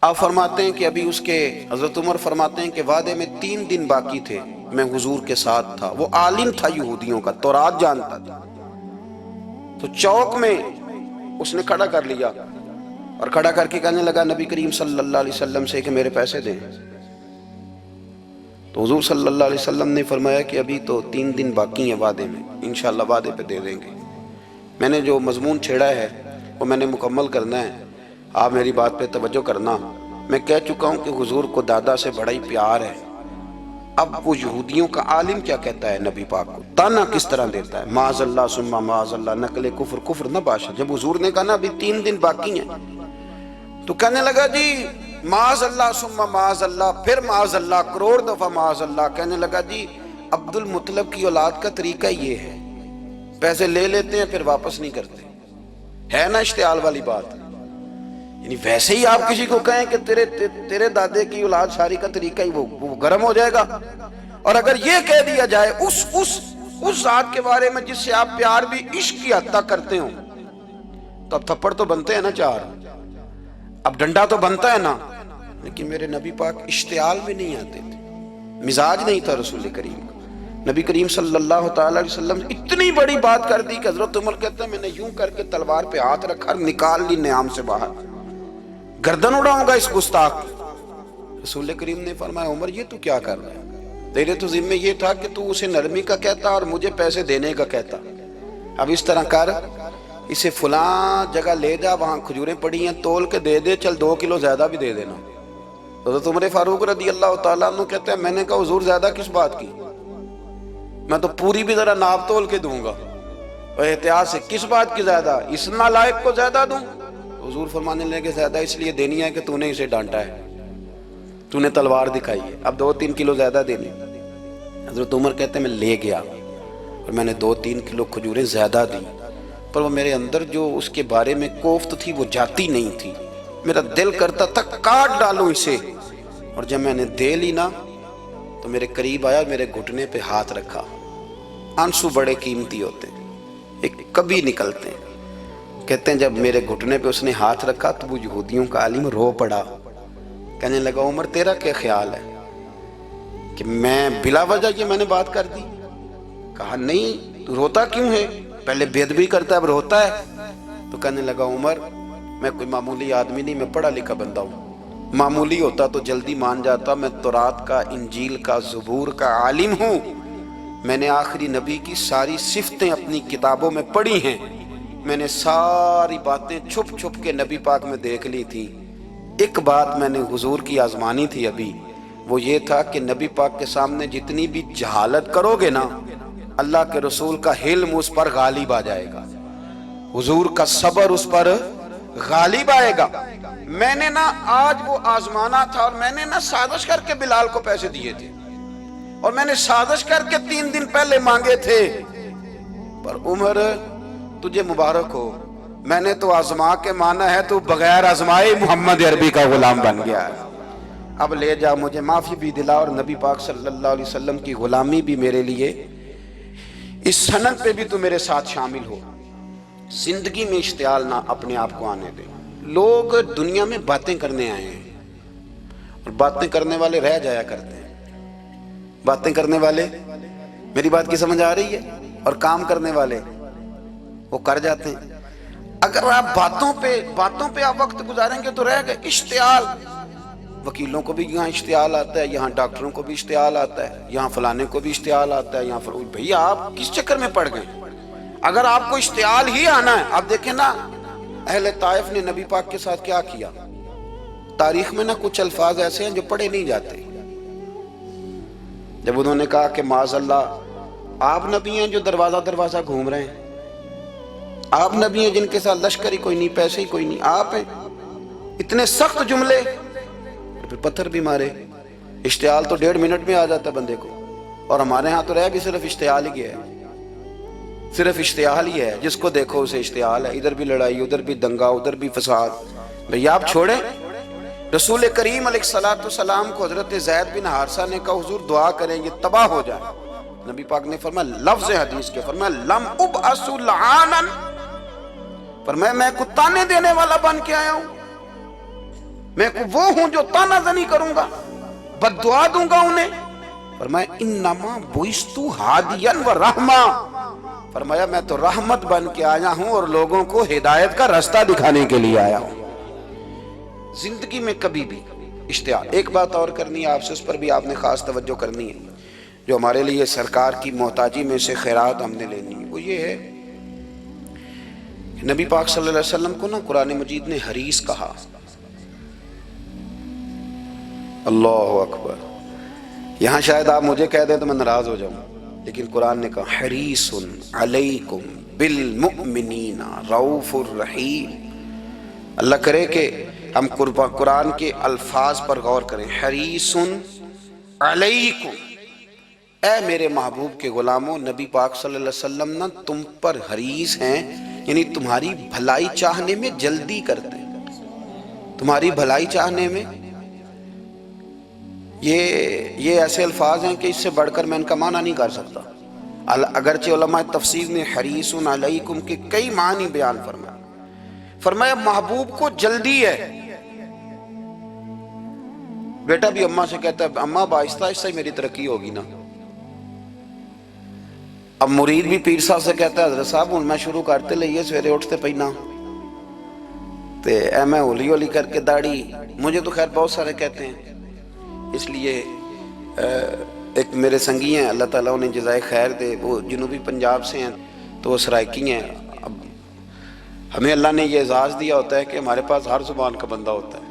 آپ فرماتے ہیں کہ ابھی اس کے حضرت عمر فرماتے ہیں کہ وعدے میں 3 دن باقی تھے، میں حضور کے ساتھ تھا، وہ عالم تھا یہودیوں کا، تورات جانتا تھا، تو چوک میں اس نے کھڑا کر لیا اور کھڑا کر کے کہنے لگا نبی کریم صلی اللہ علیہ وسلم سے کہ میرے پیسے دیں۔ تو حضور صلی اللہ علیہ وسلم نے فرمایا کہ ابھی تو 3 دن باقی ہیں وعدے میں، انشاءاللہ وعدے پہ دے دیں گے۔ میں نے جو مضمون چھیڑا ہے وہ میں نے مکمل کرنا ہے، آپ میری بات پہ توجہ کرنا۔ میں کہہ چکا ہوں کہ حضور کو دادا سے بڑا ہی پیار ہے۔ اب وہ یہودیوں کا عالم کیا کہتا ہے نبی پاک کو، تانا کس طرح دیتا ہے، معاذ اللہ ثم معاذ اللہ، نقل کفر، کفر نہ باشا۔ جب حضور نے کہا نا ابھی 3 دن باقی ہیں، تو کہنے لگا جی معاذ اللہ ثم معاذ اللہ، پھر معاذ اللہ، کروڑ دفعہ معاذ اللہ۔ کہنے لگا جی عبد المطلب کی اولاد کا طریقہ یہ ہے، پیسے لے لیتے ہیں پھر واپس نہیں کرتے، ہے نا اشتعال والی بات۔ یعنی ویسے ہی آپ کسی کو کہیں کہ تیرے دادے کی اولاد ساری کا طریقہ ہی وہ گرم ہو جائے گا۔ اور اگر یہ کہہ دیا جائے اس ذات کے بارے میں جس سے آپ پیار بھی عشق کی حد تک کرتے ہوں، تو اب تھپڑ تو بنتے ہیں نا 4، اب ڈنڈا تو بنتا ہے نا۔ لیکن میرے نبی پاک اشتعال میں نہیں آتے تھے، مزاج نہیں تھا رسول کریم کا۔ نبی کریم صلی اللہ تعالی علیہ وسلم اتنی بڑی بات کر دی کہ حضرت عمر کہتے ہیں میں نے یوں کر کے تلوار پہ ہاتھ رکھا، نکال لی نیام سے باہر، گردن اڑاؤں گا اس گستاخ کی۔ رسول کریم نے فرمایا عمر یہ تو کیا کر رہا ہے، تیرے تو ذمہ یہ تھا کہ تو اسے نرمی کا کہتا اور مجھے پیسے دینے کا کہتا، اب اس طرح کر، اسے فلاں جگہ لے جا، وہاں کھجوریں پڑی ہیں تول کے دے دے، چل 2 کلو زیادہ بھی دے دینا۔ حضرت عمر فاروق رضی اللہ تعالیٰ عنہ کہتے ہیں میں نے کہا حضور زیادہ کس بات کی، میں تو پوری بھی ذرا ناپ تول کے دوں گا، اور احتیاط سے کس بات کی زیادہ، اس نالائق کو زیادہ دوں؟ حضور فرمانے لگے زیادہ اس لیے دینی ہے کہ تو نے اسے ڈانٹا ہے، تو نے تلوار دکھائی ہے، اب 2-3 کلو زیادہ دینی۔ حضرت عمر کہتے ہیں میں لے گیا اور میں نے 2-3 کلو کھجوریں زیادہ دی، پر وہ میرے اندر جو اس کے بارے میں کوفت تھی وہ جاتی نہیں تھی، میرا دل کرتا تھا کاٹ ڈالوں اسے۔ اور جب میں نے دے لی نا تو میرے قریب آیا، میرے گھٹنے پہ ہاتھ رکھا۔ آنسو بڑے قیمتی ہوتے ہیں، ایک کبھی نکلتے ہیں۔ کہتے ہیں جب میرے گھٹنے پہ اس نے ہاتھ رکھا تو وہ یہودیوں کا عالم رو پڑا، کہنے لگا عمر تیرا کیا خیال ہے کہ میں بلا وجہ یہ میں نے بات کر دی؟ کہا نہیں، تو روتا کیوں ہے، پہلے بے ادبی کرتا ہے اب روتا ہے۔ تو کہنے لگا عمر میں کوئی معمولی آدمی نہیں، میں پڑھا لکھا بندہ ہوں، معمولی ہوتا تو جلدی مان جاتا، میں تورات کا، انجیل کا، زبور کا عالم ہوں، میں نے آخری نبی کی ساری صفتیں اپنی کتابوں میں پڑھی ہیں، میں نے ساری باتیں چھپ چھپ کے نبی پاک میں دیکھ لی تھی۔ ایک بات میں نے حضور کی آزمانی تھی ابھی، وہ یہ تھا کہ نبی پاک کے سامنے جتنی بھی جہالت کرو گے نا، اللہ کے رسول کا حلم اس پر غالب آ جائے گا، حضور کا صبر اس پر غالب آئے گا۔ میں نے نا آج وہ آزمانا تھا، اور میں نے نا سازش کر کے بلال کو پیسے دیے تھے، اور میں نے سازش کر کے 3 دن پہلے مانگے تھے، پر عمر تجھے مبارک ہو، میں نے تو آزما کے مانا ہے، تو بغیر آزمائے محمد عربی کا غلام بن گیا ہے، اب لے جا، مجھے معافی بھی دلا، اور نبی پاک صلی اللہ علیہ وسلم کی غلامی بھی میرے لیے، اس سند پہ بھی تو میرے ساتھ شامل ہو۔ زندگی میں اشتعال نہ اپنے آپ کو آنے دیں۔ لوگ دنیا میں باتیں کرنے آئے ہیں، اور باتیں کرنے والے رہ جایا کرتے ہیں، باتیں کرنے والے، میری بات کی سمجھ آ رہی ہے، اور کام کرنے والے وہ کر جاتے ہیں۔ اگر آپ باتوں پہ آپ وقت گزاریں گے تو رہ گئے۔ اشتعال، وکیلوں کو بھی یہاں اشتعال آتا ہے، یہاں ڈاکٹروں کو بھی اشتعال آتا ہے، یہاں فلانے کو بھی اشتعال آتا ہے، یہاں بھئی آپ کس چکر میں پڑ گئے؟ اگر آپ کو اشتعال ہی آنا ہے، آپ دیکھیں نا اہل طائف نے نبی پاک کے ساتھ کیا کیا۔ تاریخ میں نا کچھ الفاظ ایسے ہیں جو پڑھے نہیں جاتے۔ جب انہوں نے کہا کہ معاذ اللہ، آپ نبی ہیں جو دروازہ دروازہ گھوم رہے ہیں، آپ نبی ہیں جن کے ساتھ لشکر ہی کوئی نہیں، پیسے ہی کوئی نہیں، آپ ہیں، اتنے سخت جملے، پھر پتھر بھی مارے۔ اشتعال تو 1.5 منٹ میں آ جاتا ہے بندے کو، اور ہمارے ہاں تو رہ بھی صرف اشتعال ہی ہے، صرف اشتعال ہی ہے، جس کو دیکھو اسے اشتعال ہے، ادھر بھی لڑائی، ادھر بھی دنگا، ادھر بھی فساد۔ بھئی آپ چھوڑیں۔ رسول کریم علیہ السلام کو حضرت زید بن حارثہ نے کہا حضور دعا کریں یہ تباہ ہو جائے، نبی پاک نے فرمایا، لفظ حدیث کے فرمایا لم ابعث لعانا، فرمایا میں کو تانے دینے والا بن کے آیا ہوں؟ میں وہ ہوں جو تانا زنی کروں گا، بد دعا دوں گا انہیں؟ فرمایا انما بعثت ہادیا و رحمہ، فرمایا میں تو رحمت بن کے آیا ہوں اور لوگوں کو ہدایت کا راستہ دکھانے کے لیے آیا ہوں۔ زندگی میں کبھی بھی اشتہار، ایک بات اور کرنی ہے آپ سے، اس پر بھی آپ نے خاص توجہ کرنی ہے، جو ہمارے لیے سرکار کی محتاجی میں سے خیرات ہم نے لینی ہے، وہ یہ ہے کہ نبی پاک صلی اللہ علیہ وسلم کو نا قرآن مجید نے حریص کہا۔ اللہ اکبر، یہاں شاید آپ مجھے کہہ دیں تو میں ناراض ہو جاؤں، لیکن قرآن نے کہا حریص علیکم بالمؤمنین رؤوف الرحیم۔ اللہ کرے کہ ہم قرآن کے الفاظ پر غور کریں۔ حریص علیکم، اے میرے محبوب کے غلاموں، نبی پاک صلی اللہ علیہ وسلم نا تم پر حریص ہیں، یعنی تمہاری بھلائی چاہنے میں جلدی کرتے ہیں، تمہاری بھلائی چاہنے میں۔ یہ ایسے الفاظ ہیں کہ اس سے بڑھ کر میں ان کا معنی نہیں کر سکتا، اگرچہ علماء تفسیر نے حریص علیکم کے کئی معنی بیان فرمایا محبوب کو جلدی ہے۔ بیٹا بھی اماں سے کہتا ہے اماں آہستہ آہستہ ہی میری ترقی ہوگی نا، اب مرید بھی پیر صاحب سے کہتا ہے حضرت صاحب ہوں میں شروع کرتے لئیے سویرے اٹھتے پہنا تے اے میں ہولی ہولی کر کے داڑھی، مجھے تو خیر بہت سارے کہتے ہیں، اس لیے ایک میرے سنگی ہیں اللہ تعالیٰ انہیں جزائے خیر دے، وہ جنوبی پنجاب سے ہیں تو وہ سرائکی ہیں۔ اب ہمیں اللہ نے یہ اعزاز دیا ہوتا ہے کہ ہمارے پاس ہر زبان کا بندہ ہوتا ہے،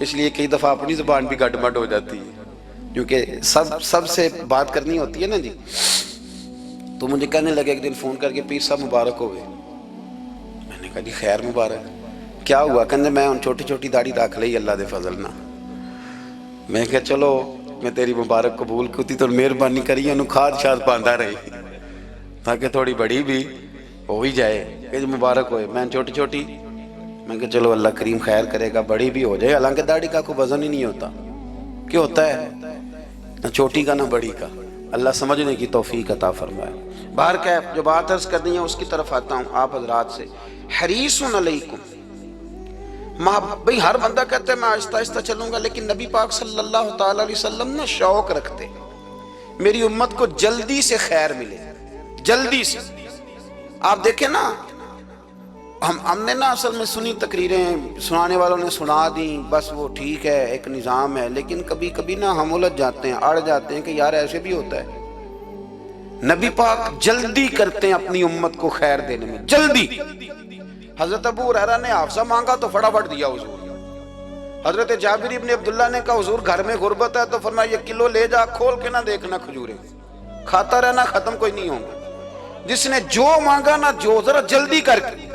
اس لیے کئی دفعہ اپنی زبان بھی گڈ مڈ ہو جاتی ہے، کیونکہ سب سے بات کرنی ہوتی ہے نا جی۔ تو مجھے کہنے لگے ایک دن فون کر کے پیر صاحب مبارک ہو گئے، میں نے کہا جی خیر مبارک، کیا ہوا؟ کہنے میں ان چھوٹی چھوٹی داڑھی رکھ لئی اللہ دے فضل نہ۔ میں کہا چلو میں تیری مبارک قبول کیتی تو مہربانی کری انہوں کھاد شاد پاندہ رہی تاکہ تھوڑی بڑی بھی ہو ہی جائے کہ مبارک ہوئے۔ میں چھوٹی چھوٹی، میں کہا چلو اللہ کریم خیر کرے گا بڑی بھی ہو جائے، حالانکہ داڑھی کا کوئی وزن ہی نہیں ہوتا، کیوں ہوتا ہے نہ چھوٹی کا نہ بڑی کا، اللہ سمجھنے کی توفیق عطا فرمائے۔ باہر کہ جو بات عرض کرنی ہے اس کی طرف آتا ہوں آپ حضرات سے۔ حریص علیکم، بھئی ہر بندہ کہتا ہے میں آہستہ آہستہ چلوں گا، لیکن نبی پاک صلی اللہ تعالیٰ علیہ وسلم نے شوق رکھتے میری امت کو جلدی سے خیر ملے، جلدی سے۔ آپ دیکھیں نا ہم نے نا اصل میں سنی تقریریں، سنانے والوں نے سنا دیں، بس وہ ٹھیک ہے ایک نظام ہے، لیکن کبھی کبھی نا ہم الجھ جاتے ہیں، اڑ جاتے ہیں کہ یار ایسے بھی ہوتا ہے۔ نبی پاک جلدی کرتے ہیں اپنی امت کو خیر دینے میں، جلدی۔ حضرت ابو ہریرہ نے حافظہ مانگا تو فٹافٹ دیا حضور۔ حضرت جابر ابن عبداللہ نے کہا حضور گھر میں غربت ہے تو فرمایا یہ کلو لے جا، کھول کے نہ دیکھنا کھجوریں، کھاتا رہنا ختم کوئی نہیں ہوں گا۔ جس نے جو مانگا نا، جو ذرا جلدی کر کے،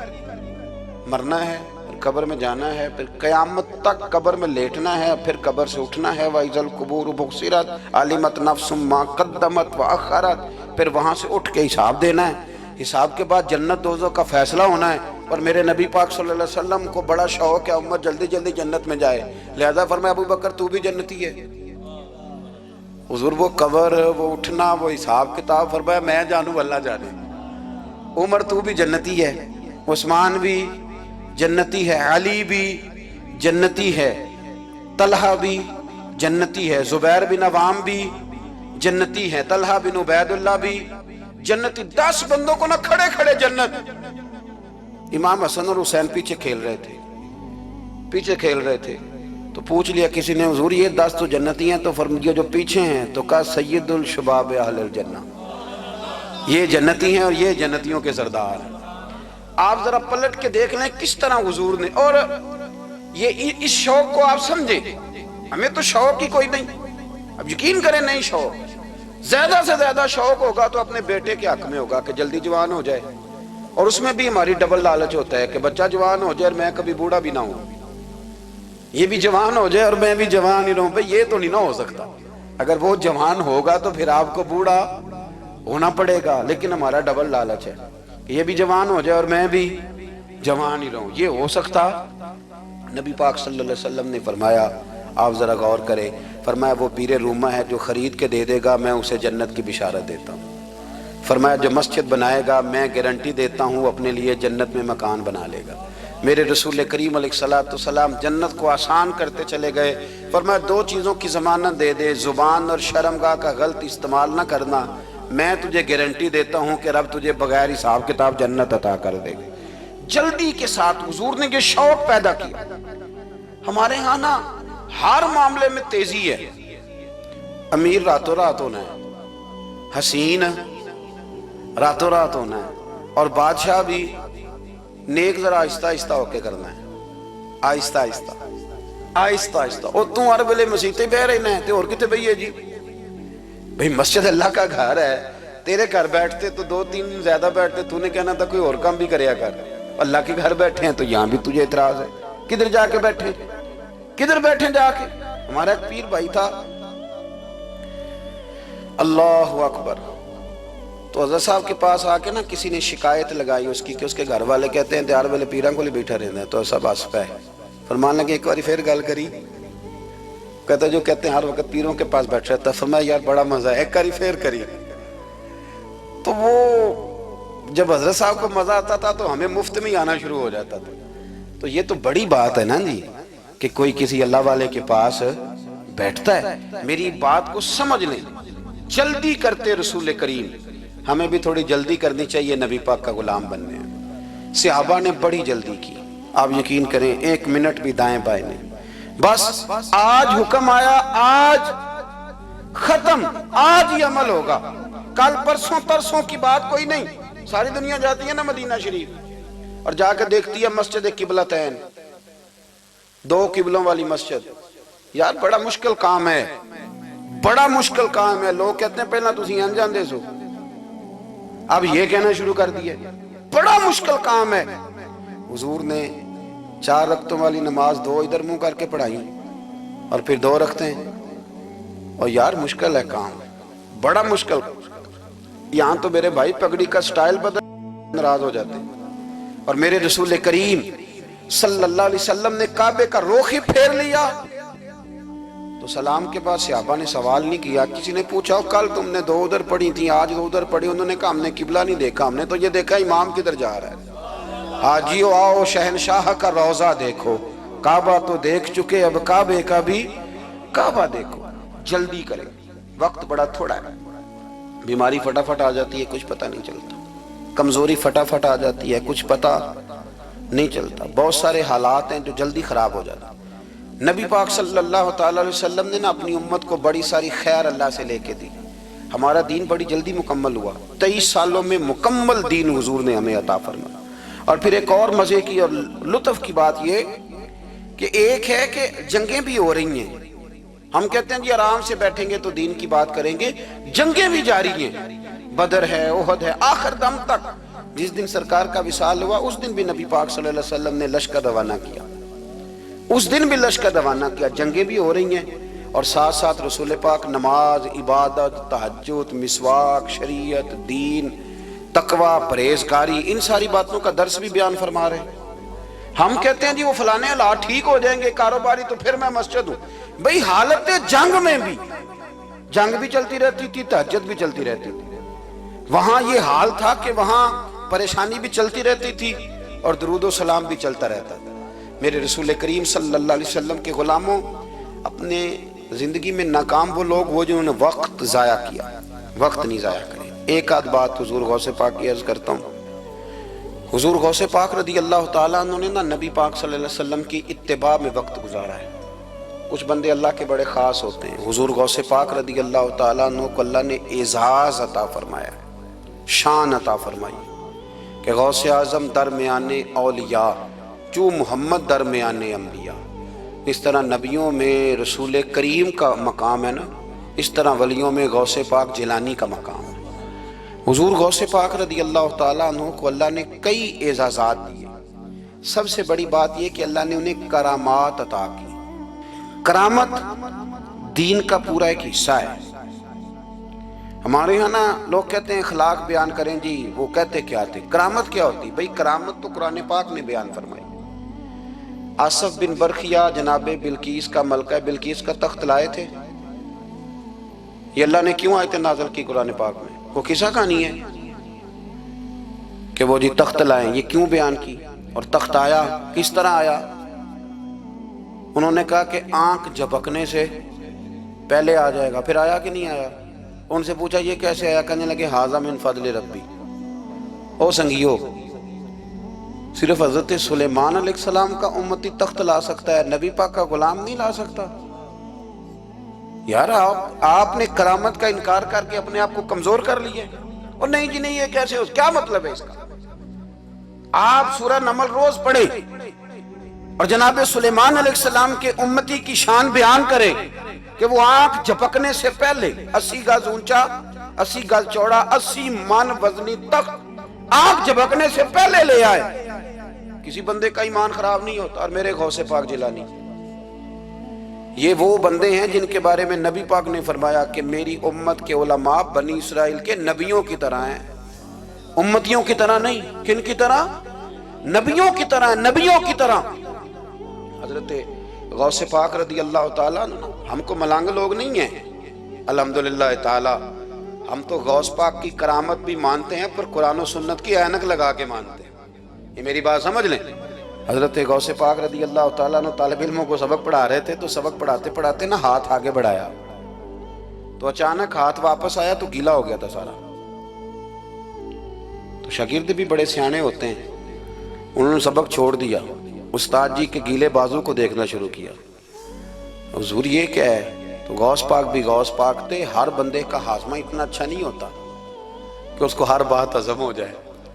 مرنا ہے پھر قبر میں جانا ہے، پھر قیامت تک قبر میں لیٹنا ہے، پھر قبر سے اٹھنا ہے۔ وَإِذَا الْقُبُورُ بُعْثِرَتْ عَلِمَتْ نَفْسٌ مَا قَدَّمَتْ وَأَخَّرَتْ، پھر وہاں سے اٹھ کے حساب دینا ہے، حساب کے بعد جنت دوزخ کا فیصلہ ہونا ہے۔ اور میرے نبی پاک صلی اللہ علیہ وسلم کو بڑا شوق ہے امت جلدی جلدی جنت میں جائے، لہذا فرمایا ابو بکر تو بھی جنتی ہے۔ حضور وہ قبر، وہ اٹھنا، وہ حساب کتاب، فرمایا میں جانوں اللہ جانے۔ عمر تو بھی جنتی ہے، عثمان بھی جنتی ہے، علی بھی جنتی ہے، طلحہ بھی جنتی ہے، زبیر بن عوام بھی جنتی ہے، طلحہ بن عبید اللہ بھی جنتی۔ 10 بندوں کو نہ کھڑے کھڑے جنت۔ امام حسن اور حسین پیچھے کھیل رہے تھے تو پوچھ لیا کسی نے حضور یہ 10 تو جنتی ہیں، تو فرمایا جو پیچھے ہیں، تو کہا سید الشباب اہل الجنہ، یہ جنتی ہیں اور یہ جنتیوں کے سردار ہیں۔ آپ ذرا پلٹ کے دیکھ لیں کس طرح حضور نے، اور یہ اس شوق کو آپ سمجھیں، ہمیں تو شوق ہی کوئی نہیں، اب یقین کریں نہیں شوق، زیادہ سے زیادہ شوق ہوگا تو اپنے بیٹے کے حق میں ہوگا کہ جلدی جوان ہو جائے، اور اس میں بھی ہماری ڈبل لالچ ہوتا ہے کہ بچہ جوان ہو جائے اور میں کبھی بوڑھا بھی نہ ہوں، یہ بھی جوان ہو جائے اور میں بھی جوان ہی رہوں، بھئی یہ تو نہیں نہ ہو سکتا۔ اگر وہ جوان ہوگا تو پھر آپ کو بوڑھا ہونا پڑے گا، لیکن ہمارا ڈبل لالچ ہے کہ یہ بھی جوان ہو جائے اور میں بھی جوان ہی رہوں، یہ ہو سکتا؟ نبی پاک صلی اللہ علیہ وسلم نے فرمایا، آپ ذرا غور کریں، فرمایا وہ پیر رومہ ہے جو خرید کے دے دے گا میں اسے جنت کی بشارت دیتا ہوں۔ فرمایا جو مسجد بنائے گا میں گارنٹی دیتا ہوں اپنے لیے جنت میں مکان بنا لے گا۔ میرے رسول کریم علیہ الصلوۃ والسلام جنت کو آسان کرتے چلے گئے، فرمایا دو چیزوں کی ضمانت دے دے، زبان اور شرمگاہ کا غلط استعمال نہ کرنا، میں تجھے گارنٹی دیتا ہوں کہ رب تجھے بغیر حساب کتاب جنت عطا کر دے گا۔ جلدی کے ساتھ حضور نے یہ شوق پیدا کیا۔ ہمارے ہاں نا ہر معاملے میں تیزی ہے، امیر راتوں رات ہونا ہے، حسین راتوں رات ہونا ہے، اور بادشاہ بھی نیک ذرا آہستہ آہستہ ہو کے کرنا ہے، آہستہ آہستہ آہستہ آہستہ۔ اور تو ہر ویلے مسیطے بہ رہنا ہے تے اور کتے بھئی ہے جی؟ بھئی مسجد اللہ کا گھر ہے، تیرے گھر بیٹھتے تو دو تین دن زیادہ بیٹھتے، تو نے کہنا تھا کوئی اور کام بھی کریا کر، اللہ کے گھر بیٹھے ہیں تو یہاں بھی تجھے اعتراض ہے، کدھر جا کے بیٹھے، کدھر بیٹھے جا کے؟ ہمارا ایک پیر بھائی تھا، اللہ اکبر، تو حضرت صاحب کے پاس آ کے نا کسی نے شکایت لگائی اس کی کہ اس کے گھر والے کہتے ہیں دیار والے پیران کو لے بیٹھا رہنا ہے، تو سب آس پہ فرمان لگے ایک باری پھر گل کری، کہتا جو کہتے ہیں ہر وقت پیروں کے پاس بیٹھ رہتا، فرمایا یار بڑا مزہ ہے، ایک باری پھر کری۔ تو وہ جب حضرت صاحب کو مزہ آتا تھا تو ہمیں مفت میں ہی آنا شروع ہو جاتا تھا۔ تو یہ تو بڑی بات ہے نا جی کہ کوئی کسی اللہ والے کے پاس بیٹھتا ہے۔ میری بات کو سمجھ لیں، جلدی کرتے رسول کریم، ہمیں بھی تھوڑی جلدی کرنی چاہیے نبی پاک کا غلام بننے میں۔ صحابہ نے بڑی جلدی کی، آپ یقین کریں ایک منٹ بھی دائیں بائیں نہیں، بس آج حکم آیا، آج ختم، آج ہی عمل ہوگا، کل پرسوں ترسوں کی بات کوئی نہیں۔ ساری دنیا جاتی ہے نا مدینہ شریف اور جا کے دیکھتی ہے مسجد قبلتین، دو قبلوں والی مسجد، یار بڑا مشکل کام ہے، بڑا مشکل کام ہے۔ لوگ کہتے ہیں پہلا تسی این جاندے سو، اب یہ کہنا شروع کر دیا بڑا مشکل کام ہے۔ حضور نے 4 رکعتوں والی نماز 2 ادھر منہ کر کے پڑھائی اور پھر 2 رکھتے ہیں، اور یار مشکل ہے کام، بڑا مشکل۔ یہاں تو میرے بھائی پگڑی کا سٹائل بدل ناراض ہو جاتے، اور میرے رسول کریم صلی اللہ علیہ وسلم نے کعبے کا رخ ہی پھیر لیا تو سلام کے بعد صحابہ نے سوال نہیں کیا۔ کسی نے پوچھا کل تم نے 2 ادھر پڑھی تھی، آج 2 ادھر پڑھی، انہوں نے کہا ہم نے قبلہ نہیں دیکھا، ہم نے تو یہ دیکھا امام کدھر جا رہا ہے۔ حاجیو آؤ شہنشاہ کا روضہ دیکھو، کعبہ تو دیکھ چکے اب کعبے کا بھی کعبہ دیکھو۔ جلدی کریں، وقت بڑا تھوڑا ہے، بیماری فٹافٹ آ جاتی ہے کچھ پتہ نہیں چلتا، کمزوری فٹافٹ آ جاتی ہے کچھ پتہ نہیں چلتا، بہت سارے حالات ہیں جو جلدی خراب ہو جاتے ہیں۔ نبی پاک صلی اللہ تعالیٰ علیہ وسلم نے نا اپنی امت کو بڑی ساری خیر اللہ سے لے کے دی، ہمارا دین بڑی جلدی مکمل ہوا، 23 سالوں میں مکمل دین حضور نے ہمیں عطا فرمایا۔ اور پھر ایک اور مزے کی اور لطف کی بات یہ کہ ایک ہے کہ جنگیں بھی ہو رہی ہیں، ہم کہتے ہیں جی آرام سے بیٹھیں گے تو دین کی بات کریں گے، جنگیں بھی جاری ہیں، بدر ہے، احد ہے، آخر دم تک۔ جس دن سرکار کا وصال ہوا اس دن بھی نبی پاک صلی اللہ علیہ وسلم نے لشکر روانہ کیا، اس دن بھی لشکر روانہ کیا، جنگیں بھی ہو رہی ہیں، اور ساتھ ساتھ رسول پاک نماز، عبادت، تہجد، مسواک، شریعت، دین، تقوی، پرہیزگاری، ان ساری باتوں کا درس بھی بیان فرما رہے ہیں۔ ہم کہتے ہیں جی وہ فلانے حالات ٹھیک ہو جائیں گے کاروباری تو پھر میں مسجد ہوں، بھئی حالت جنگ میں بھی جنگ بھی چلتی رہتی تھی، تہجد بھی چلتی رہتی تھی، وہاں یہ حال تھا کہ وہاں پریشانی بھی چلتی رہتی تھی اور درود و سلام بھی چلتا رہتا تھا۔ میرے رسول کریم صلی اللہ علیہ وسلم کے غلاموں، اپنے زندگی میں ناکام وہ لوگ وہ جنہوں نے وقت ضائع کیا، وقت نہیں ضائع کرے۔ ایک آدھ بات حضور غوث پاک کی عرض کرتا ہوں، حضور غوث پاک رضی اللہ تعالیٰ عنہ نے نا نبی پاک صلی اللہ علیہ وسلم کی اتباع میں وقت گزارا ہے۔ کچھ بندے اللہ کے بڑے خاص ہوتے ہیں، حضور غوث پاک رضی اللہ تعالیٰ عنہ کو اللہ نے اعزاز عطا فرمایا، شان عطا فرمائی کہ غوث اعظم درمیان اولیاء جو محمد درمیان انبیاء۔ اس طرح نبیوں میں رسول کریم کا مقام ہے نا، اس طرح ولیوں میں غوث پاک جیلانی کا مقام ہے۔ حضور غوث پاک رضی اللہ تعالیٰ عنہ کو اللہ نے کئی اعزازات دیے، سب سے بڑی بات یہ کہ اللہ نے انہیں کرامات عطا کی۔ کرامت دین کا پورا ایک حصہ ہے۔ ہمارے یہاں نا لوگ کہتے ہیں اخلاق بیان کریں جی، وہ کہتے کیا تھے کرامت کیا ہوتی؟ بھئی کرامت تو قرآن پاک نے بیان فرمائی۔ آصف بن برخیہ جناب بلقیس کا ملکہ بلقیس کا تخت لائے تھے، یہ اللہ نے کیوں آیت نازل کی قرآن پاک میں؟ وہ قصہ کہانی ہے کہ وہ جی تخت لائیں، یہ کیوں بیان کی؟ اور تخت آیا، کس طرح آیا؟ انہوں نے کہا کہ آنکھ جھپکنے سے پہلے آ جائے گا، پھر آیا کہ نہیں آیا؟ ان سے پوچھا یہ کیسے آیا؟ کہنے لگے ھذا من فضل ربی۔ او سنگیو، صرف حضرت سلیمان علیہ السلام کا امتی تخت لا سکتا ہے، نبی پاک کا غلام نہیں لا سکتا؟ یار آپ نے کرامت کا انکار کر کے اپنے آپ کو کمزور کر لیا ہے۔ اور نہیں جی نہیں، یہ کیسے ہو؟ کیا مطلب ہے اس کا؟ آپ سورہ نمل روز پڑھیں اور جناب سلیمان علیہ السلام کے امتی کی شان بیان کریں کہ وہ آنکھ جھپکنے سے پہلے 80 گز اونچا، 80 گز چوڑا، 80 من وزنی تخت آنکھ جھپکنے سے پہلے لے آئے۔ کسی بندے کا ایمان خراب نہیں ہوتا۔ اور میرے غوث پاک جیلانی، یہ وہ بندے ہیں جن کے بارے میں نبی پاک نے فرمایا کہ میری امت کے علماء بنی اسرائیل کے نبیوں کی طرح ہیں، امتیوں کی طرح نہیں۔ کن کی طرح؟ نبیوں کی طرح، نبیوں کی طرح۔ حضرت غوث پاک رضی اللہ تعالیٰ عنہ، ہم کو ملانگ لوگ نہیں ہیں الحمدللہ تعالی، ہم تو غوث پاک کی کرامت بھی مانتے ہیں پر قرآن و سنت کی اینک لگا کے مانتے ہیں۔ یہ میری بات سمجھ لیں۔ حضرت غوث پاک رضی اللہ تعالیٰ عنہ طالب علموں کو سبق پڑھا رہے تھے، تو سبق پڑھاتے پڑھاتے نا ہاتھ آگے بڑھایا، تو اچانک ہاتھ واپس آیا تو گیلا ہو گیا تھا سارا۔ تو شاگرد بھی بڑے سیانے ہوتے ہیں، انہوں نے سبق چھوڑ دیا، استاد جی کے گیلے بازو کو دیکھنا شروع کیا۔ حضور یہ کیا ہے؟ تو غوث پاک بھی غوث پاک تھے، ہر بندے کا ہاضمہ اتنا اچھا نہیں ہوتا کہ اس کو ہر بات ہضم ہو جائے۔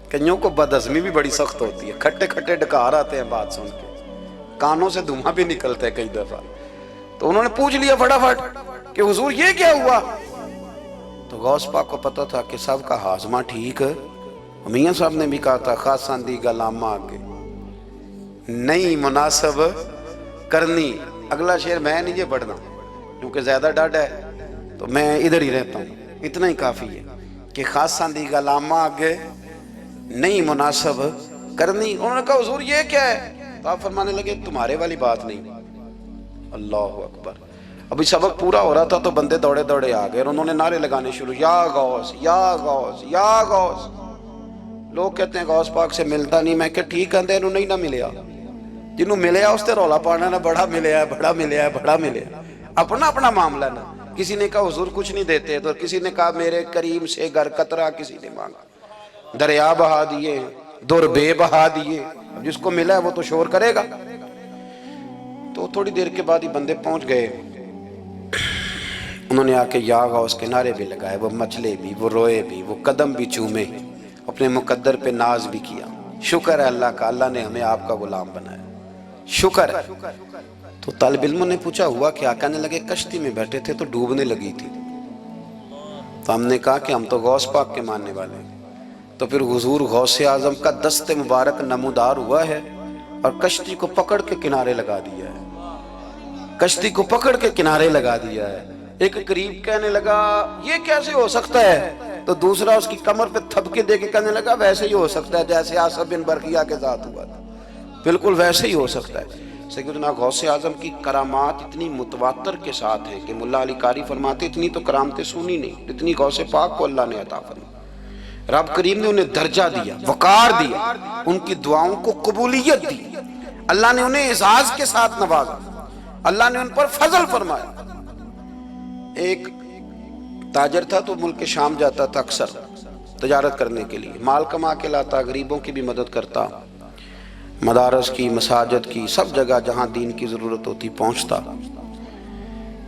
کئیوں کو بد ہضمی بھی بڑی سخت ہوتی ہے، کھٹے کھٹے ڈکار آتے ہیں بات سن کے، کانوں سے دھواں بھی نکلتا ہے کئی دفعہ۔ تو انہوں نے پوچھ لیا فٹافٹ کہ حضور یہ کیا ہوا؟ تو غوث پاک کو پتا تھا کہ سب کا ہاضمہ ٹھیک ہے۔ میاں صاحب نے بھی کہا تھا خاصاں دی گلامہ آگے نہیں مناسب کرنی۔ اگلا شعر میں نہیں یہ پڑھنا کیونکہ زیادہ ڈاڈ ہے، تو میں ادھر ہی رہتا ہوں، اتنا ہی کافی ہے کہ خاصاں دی گلامہ آگے نہیں مناسب کرنی۔ انہوں نے کہا حضور یہ کیا ہے؟ تو آپ فرمانے لگے تمہارے والی بات نہیں۔ اللہ اکبر۔ ابھی سبق پورا ہو رہا تھا تو بندے دوڑے دوڑے آ گئے اور انہوں نے نعرے لگانے شروع، یا غوث یا غوث یا غوث۔ لوگ کہتے ہیں غوث پاک سے ملتا نہیں، میں کہ ٹھیک ہے انہوں نہیں نہ ملیا، جنہوں ملیا اس تے رولا پانا نہ بڑا ملیا ہے بڑا ملیا ہے بڑا ملیا، اپنا اپنا معاملہ نا۔ کسی نے کہا حضور کچھ نہیں دیتے، تو کسی نے کہا میرے کریم سے گر قطرہ کسی نے مانگا، دریا بہا دیے، در بے بہا دیے، اب جس کو ملا ہے وہ تو شور کرے گا۔ تو تھوڑی دیر کے بعد ہی بندے پہنچ گئے، انہوں نے آ کے یا غوث کے نعرے بھی لگائے، وہ مچلے بھی، وہ روئے بھی، وہ قدم بھی چومے، اپنے مقدر پہ ناز بھی کیا۔ شکر ہے اللہ کا، اللہ نے ہمیں آپ کا غلام بنایا، شکر ہے۔ تو طالب علموں نے پوچھا ہوا کیا؟ کہنے لگے کشتی میں بیٹھے تھے تو ڈوبنے لگی تھی، تو ہم نے کہا کہ ہم تو غوث پاک کے ماننے والے ہیں۔ تو پھر حضور غوث اعظم کا دست مبارک نمودار ہوا ہے اور کشتی کو پکڑ کے کنارے لگا دیا ہے، کشتی کو پکڑ کے کنارے لگا دیا ہے۔ ایک قریب کہنے لگا یہ کیسے ہو سکتا ہے؟ تو دوسرا اس کی کمر پہ تھپکے دے کے کہنے لگا ویسے ہی ہو سکتا ہے جیسے آصف بن برقیہ کے ساتھ ہوا تھا، بالکل ویسے ہی ہو سکتا ہے۔ سیدنا غوث اعظم کی کرامات اتنی متواتر کے ساتھ ہیں کہ ملا علی قاری فرماتے اتنی تو کرامتیں سنی نہیں اتنی غوث پاک کو اللہ نے عطا فرمائی۔ رب کریم نے انہیں درجہ دیا، وقار دیا، ان کی دعاؤں کو قبولیت دی، اللہ نے انہیں اعزاز کے ساتھ نوازا، اللہ نے ان پر فضل فرمایا۔ ایک تاجر تھا تو ملک شام جاتا تھا اکثر تجارت کرنے کے لیے، مال کما کے لاتا، غریبوں کی بھی مدد کرتا، مدارس کی، مساجد کی، سب جگہ جہاں دین کی ضرورت ہوتی پہنچتا۔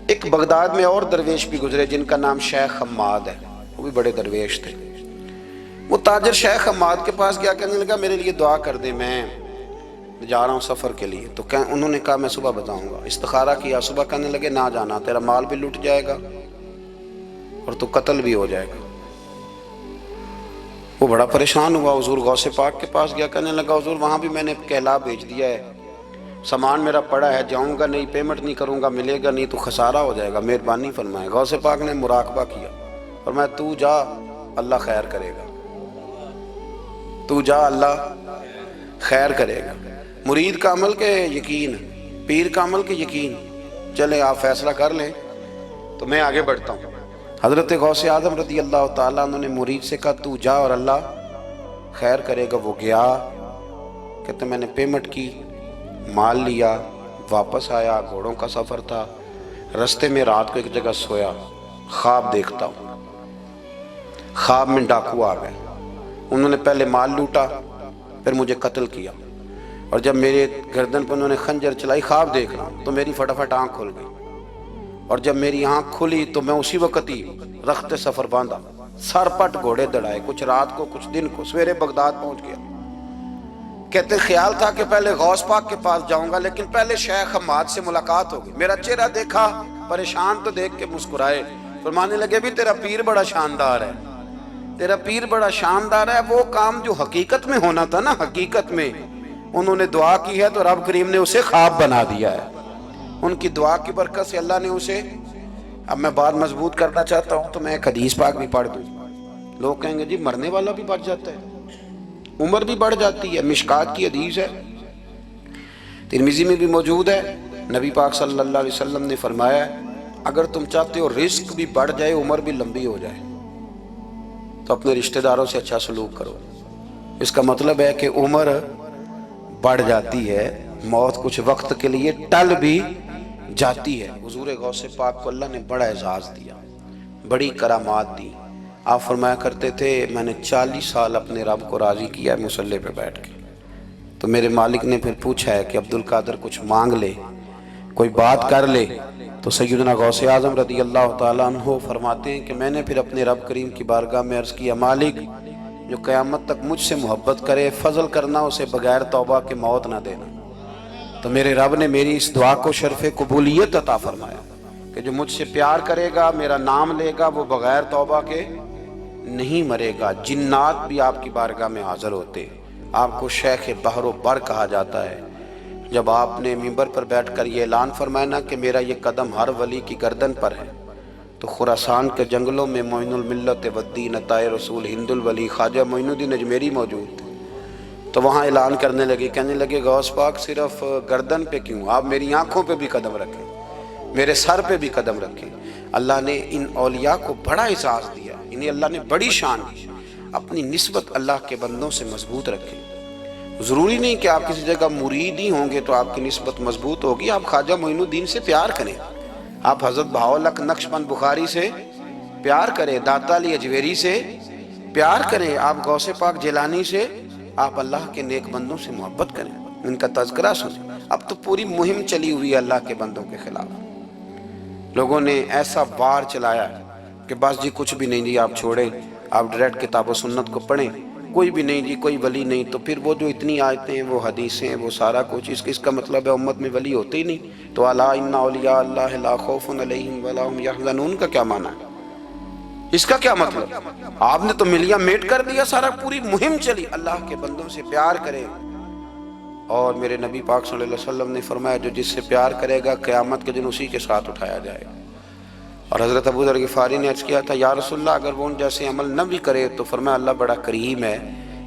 ایک بغداد میں اور درویش بھی گزرے جن کا نام شیخ حماد ہے، وہ بھی بڑے درویش تھے۔ وہ تاجر شیخ حماد کے پاس گیا، کہنے لگا میرے لیے دعا کر دے، میں جا رہا ہوں سفر کے لیے۔ تو انہوں نے کہا میں صبح بتاؤں گا۔ استخارہ کیا، صبح کہنے لگے نہ جانا، تیرا مال بھی لٹ جائے گا اور تو قتل بھی ہو جائے گا۔ وہ بڑا پریشان ہوا، حضور غوث پاک کے پاس گیا، کہنے لگا حضور وہاں بھی میں نے کہلا بھیج دیا ہے، سامان میرا پڑا ہے، جاؤں گا نہیں، پیمنٹ نہیں کروں گا، ملے گا نہیں تو خسارہ ہو جائے گا، مہربانی فرمائے۔ غوث پاک نے مراقبہ کیا، فرمایا تو جا اللہ خیر کرے گا، تو جا اللہ خیر کرے گا۔ مرید کا عمل کے یقین، پیر کا عمل کے یقین، چلے آپ فیصلہ کر لیں تو میں آگے بڑھتا ہوں۔ حضرت غوث اعظم رضی اللہ تعالیٰ عنہ نے مرید سے کہا تو جا اور اللہ خیر کرے گا۔ وہ گیا، کہتے میں نے پیمنٹ کی، مال لیا، واپس آیا، گھوڑوں کا سفر تھا، رستے میں رات کو ایک جگہ سویا، خواب دیکھتا ہوں، خواب میں ڈاکو آ گئے، انہوں نے پہلے مال لوٹا، پھر مجھے قتل کیا، اور جب میرے گردن پر انہوں نے خنجر چلائی، خواب دیکھ رہا ہوں تو میری فٹافٹ آنکھ کھل گئی، اور جب میری آنکھ کھلی تو میں اسی وقت ہی رخت سفر باندھا، سر پٹ گھوڑے دڑائے، کچھ رات کو کچھ دن کو، سویرے بغداد پہنچ گیا۔ کہتے خیال تھا کہ پہلے غوث پاک کے پاس جاؤں گا، لیکن پہلے شیخ حماد سے ملاقات ہوگی۔ میرا چہرہ دیکھا، پریشان تو دیکھ کے مسکرائے، فرمانے لگے بھی تیرا پیر بڑا شاندار ہے، تیرا پیر بڑا شاندار ہے۔ وہ کام جو حقیقت میں ہونا تھا نا، حقیقت میں انہوں نے دعا کی ہے تو رب کریم نے اسے خواب بنا دیا ہے۔ ان کی دعا کی برکت سے اللہ نے اسے، اب میں بات مضبوط کرنا چاہتا ہوں تو میں ایک حدیث پاک بھی پڑھ دوں۔ لوگ کہیں گے جی مرنے والا بھی بچ جاتا ہے، عمر بھی بڑھ جاتی ہے، مشکات کی حدیث ہے، ترمذی میں بھی موجود ہے۔ نبی پاک صلی اللہ علیہ وسلم نے فرمایا ہے اگر تم چاہتے ہو رزق بھی بڑھ جائے، عمر بھی لمبی ہو جائے، تو اپنے رشتہ داروں سے اچھا سلوک کرو۔ اس کا مطلب ہے کہ عمر بڑھ جاتی ہے، موت کچھ وقت کے لیے ٹل بھی جاتی ہے۔ حضور غوث پاک کو اللہ نے بڑا اعزاز دیا، بڑی کرامات دی۔ آپ فرمایا کرتے تھے میں نے 40 سال اپنے رب کو راضی کیا ہے مصلی پہ بیٹھ کے۔ تو میرے مالک نے پھر پوچھا ہے کہ عبدالقادر کچھ مانگ لے، کوئی بات کر لے، تو سیدنا غوث اعظم رضی اللہ تعالیٰ عنہ فرماتے ہیں کہ میں نے پھر اپنے رب کریم کی بارگاہ میں عرض کیا مالک جو قیامت تک مجھ سے محبت کرے، فضل کرنا اسے بغیر توبہ کے موت نہ دینا۔ تو میرے رب نے میری اس دعا کو شرف قبولیت عطا فرمایا کہ جو مجھ سے پیار کرے گا، میرا نام لے گا، وہ بغیر توبہ کے نہیں مرے گا۔ جنات بھی آپ کی بارگاہ میں حاضر ہوتے، آپ کو شیخ بحر و بر کہا جاتا ہے۔ جب آپ نے منبر پر بیٹھ کر یہ اعلان فرمایا نا کہ میرا یہ قدم ہر ولی کی گردن پر ہے، تو خراسان کے جنگلوں میں معین الملت والدین عطائے رسول ہند الولی خواجہ معین الدین اجمیری موجود تھے، تو وہاں اعلان کرنے لگے، کہنے لگے غوث پاک صرف گردن پہ کیوں، آپ میری آنکھوں پہ بھی قدم رکھیں، میرے سر پہ بھی قدم رکھیں۔ اللہ نے ان اولیاء کو بڑا اعزاز دیا، انہیں اللہ نے بڑی شان دی۔ اپنی نسبت اللہ کے بندوں سے مضبوط رکھیں۔ ضروری نہیں کہ آپ کسی جگہ مرید ہی ہوں گے تو آپ کی نسبت مضبوط ہوگی، آپ خواجہ معین الدین سے پیار کریں، آپ حضرت بہاؤالحق نقشبند بخاری سے پیار کریں، داتا علی اجویری سے پیار کریں، آپ غوث پاک جیلانی سے، آپ اللہ کے نیک بندوں سے محبت کریں، ان کا تذکرہ سنیں۔ اب تو پوری مہم چلی ہوئی ہے اللہ کے بندوں کے خلاف، لوگوں نے ایسا وار چلایا کہ بس جی کچھ بھی نہیں جی آپ چھوڑیں، آپ ڈائریکٹ کتاب و سنت کو پڑھیں، کوئی بھی نہیں جی، کوئی ولی نہیں، تو پھر وہ جو اتنی آیتیں وہ حدیثیں وہ سارا کچھ، اس کا مطلب ہے امت میں ولی ہوتے ہی نہیں۔ تو الا ان اولیاء اللہ لا خوف علیہم ولا هم یحزنون کا کیا معنی ہے، اس کا کیا مطلب؟ آپ نے تو ملیاں میٹ کر دیا، سارا پوری مہم چلی اللہ کے بندوں سے پیار کریں۔ اور میرے نبی پاک صلی اللہ علیہ وسلم نے فرمایا جو جس سے پیار کرے گا قیامت کے دن اسی کے ساتھ اٹھایا جائے گا۔ اور حضرت ابو ذر غفاری نے عرض کیا تھا یا رسول اللہ اگر وہ ان جیسے عمل نہ بھی کرے تو فرمایا اللہ بڑا کریم ہے،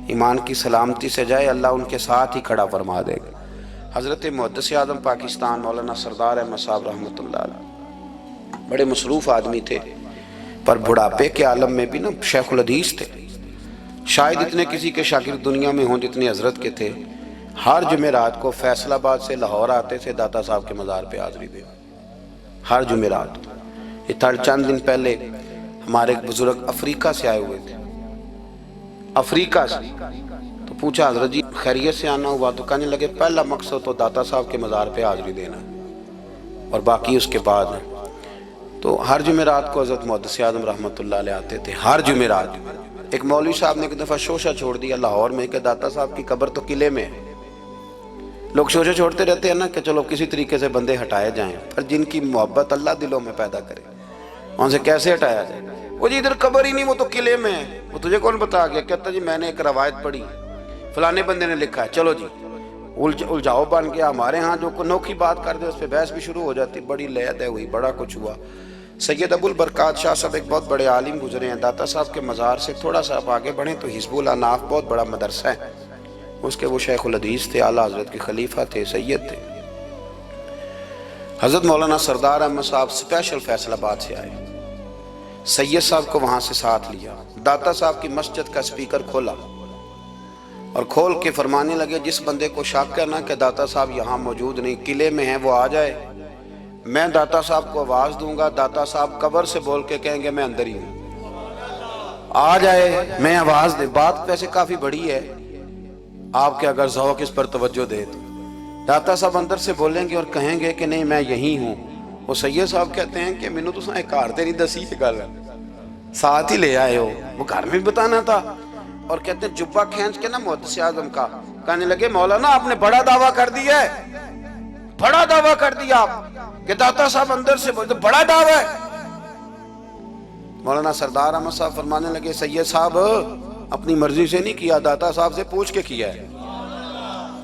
ایمان کی سلامتی سے جائے اللہ ان کے ساتھ ہی کھڑا فرما دے گا۔ حضرت محدث اعظم پاکستان مولانا سردار احمد صاحب رحمۃ اللہ علیہ بڑے مصروف آدمی تھے، پر بڑھاپے کے عالم میں بھی نا شیخ الحدیث تھے، شاید اتنے کسی کے شاگرد دنیا میں ہوں جتنے حضرت کے تھے۔ ہر جمعرات کو فیصل آباد سے لاہور آتے تھے داتا صاحب کے مزار پہ حاضری دے، ہر جمعرات۔ یہ چند دن پہلے ہمارے ایک بزرگ افریقہ سے آئے ہوئے تھے، افریقہ سے، تو پوچھا حضرت جی خیریت سے آنا ہوا؟ تو کہنے لگے پہلا مقصد تو داتا صاحب کے مزار پہ حاضری دینا اور باقی اس کے بعد۔ تو ہر جمعرات کو حضرت محدث اعظم رحمۃ اللہ علیہ آتے تھے، ہر جمعرات۔ ایک مولوی صاحب نے ایک دفعہ شوشہ چھوڑ دیا لاہور میں کہ داتا صاحب کی قبر تو قلعے میں ہے، لوگ شوشہ چھوڑتے رہتے ہیں نا کہ چلو کسی طریقے سے بندے ہٹائے جائیں، پر جن کی محبت اللہ دلوں میں پیدا کرے وہاں سے کیسے ہٹایا جائے؟ وہ جی ادھر قبر ہی نہیں، وہ تو قلعے میں ہے۔ وہ تجھے کون بتا گیا؟ کہتا جی میں نے ایک روایت پڑھی، فلانے بندے نے لکھا ہے، چلو جی الجھاؤ بن گیا۔ ہمارے ہاں جو انوکھی بات کر دے اس پہ بحث بھی شروع ہو جاتی، بڑی لہد ہوئی، بڑا کچھ ہوا۔ سید ابو البرکات شاہ صاحب ایک بہت بڑے عالم گزرے ہیں، داتا صاحب کے مزار سے تھوڑا سا آپ آگے بڑھیں تو حزب الاناف بہت بڑا مدرسہ ہے، اس کے وہ شیخ الحدیث تھے، اعلیٰ حضرت کے خلیفہ تھے، سید تھے۔ حضرت مولانا سردار احمد صاحب اسپیشل فیصل آباد سے آئے، سید صاحب کو وہاں سے ساتھ لیا، داتا صاحب کی مسجد کا سپیکر کھولا اور کھول کے فرمانے لگے جس بندے کو شک ہے نا کہ داتا صاحب یہاں موجود نہیں، قلعے میں ہیں، وہ آ جائے، میں داتا صاحب کو آواز دوں گا، داتا صاحب قبر سے بول کے کہیں گے میں اندر ہی ہوں، آ جائے، میں آواز دے۔ بات ویسے کافی بڑی ہے، آپ کے اگر ذوق اس پر توجہ دے تو داتا صاحب اندر سے بولیں گے اور کہیں گے کہ نہیں میں یہی ہوں۔ وہ سید صاحب کہتے ہیں کہ مینوں تساں ایک کار تے نہیں دسی یہ گل، ساتھ ہی لے آئے ہو، وہ گھر میں بھی بتانا تھا۔ اور کہتے ہیں جبہ کھینچ کے نا محدث اعظم کا، کہنے لگے مولانا آپ نے بڑا دعویٰ کر دیا ہے، بڑا دعویٰ کر دیا آپ کہ داتا صاحب اندر سے بولتے، بڑا دعویٰ ہے۔ مولانا سردار احمد صاحب فرمانے لگے سید صاحب اپنی مرضی سے نہیں کیا، داتا صاحب سے پوچھ کے کیا ہے،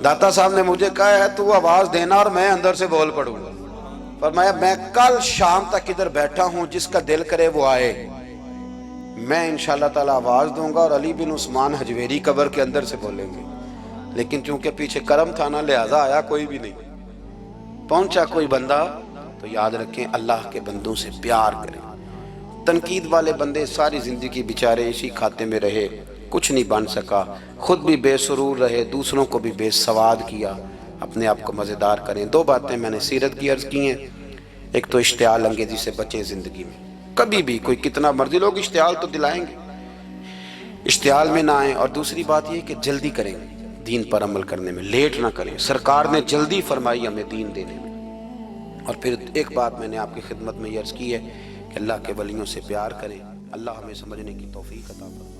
داتا صاحب نے مجھے کہا ہے تو آواز دینا اور میں اندر سے بول پڑوں گا۔ فرمایا میں کل شام تک ادھر بیٹھا ہوں، جس کا دل کرے وہ آئے، میں انشاءاللہ تعالی آواز دوں گا اور علی بن عثمان حجویری قبر کے اندر سے بولیں گے۔ لیکن چونکہ پیچھے کرم تھا نا، لہذا آیا کوئی بھی نہیں، پہنچا کوئی بندہ۔ تو یاد رکھیں اللہ کے بندوں سے پیار کریں۔ تنقید والے بندے ساری زندگی بیچارے اسی کھاتے میں رہے، کچھ نہیں بن سکا، خود بھی بے سرور رہے، دوسروں کو بھی بے سواد کیا۔ اپنے آپ کو مزیدار کریں۔ دو باتیں میں نے سیرت کی عرض کی ہیں، ایک تو اشتعال انگیزی سے بچیں زندگی میں، کبھی بھی کوئی کتنا مرضی لوگ اشتعال تو دلائیں گے، اشتعال میں نہ آئیں۔ اور دوسری بات یہ کہ جلدی کریں دین پر عمل کرنے میں، لیٹ نہ کریں، سرکار نے جلدی فرمائی ہمیں دین دینے میں۔ اور پھر ایک بات میں نے آپ کی خدمت میں یہ عرض کی ہے کہ اللہ کے ولیوں سے پیار کریں، اللہ ہمیں سمجھنے کی توفیق عطا فرمائے۔